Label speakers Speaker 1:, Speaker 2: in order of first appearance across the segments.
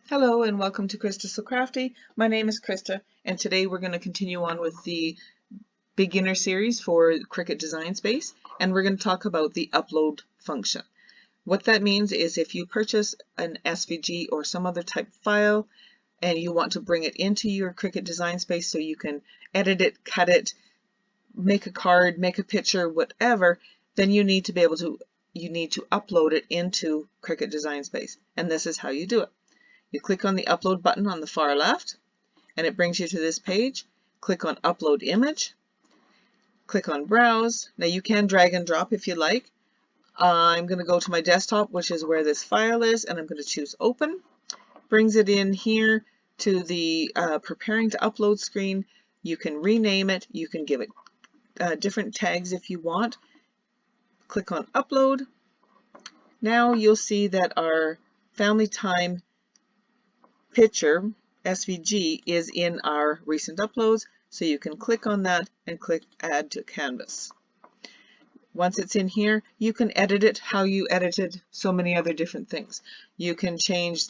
Speaker 1: Hello and welcome to Krista So Crafty. My name is Krista and today we're going to continue on with the beginner series for Cricut Design Space, and we're going to talk about the upload function. What that means is if you purchase an SVG or some other type file and you want to bring it into your Cricut Design Space so you can edit it, cut it, make a card, make a picture, whatever, then you need to upload it into Cricut Design Space, and this is how you do it. You click on the upload button on the far left and it brings you to this page. Click on upload image, click on browse. Now you can drag and drop if you like. I'm going to go to my desktop, which is where this file is, and I'm going to choose open. Brings it in here to the preparing to upload screen. You can rename it, you can give it different tags if you want. Click on upload. Now you'll see that our family time picture SVG is in our recent uploads, so you can click on that and click add to canvas. Once it's in here, you can edit it how you edited so many other different things. You can change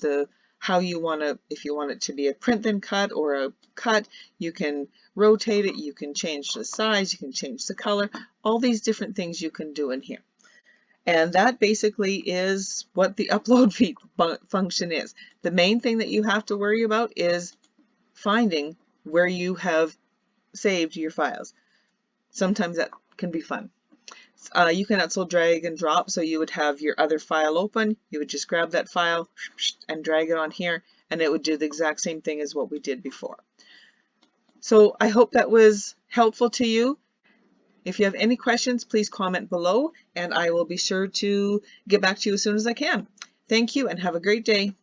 Speaker 1: how you want to, if you want it to be a print then cut or a cut, you can rotate it, you can change the size, you can change the color, all these different things you can do in here. And that basically is what the upload function is. The main thing that you have to worry about is finding where you have saved your files. Sometimes that can be fun. You can also drag and drop, so you would have your other file open. You would just grab that file and drag it on here, and it would do the exact same thing as what we did before. So I hope that was helpful to you. If you have any questions, please comment below and I will be sure to get back to you as soon as I can. Thank you and have a great day.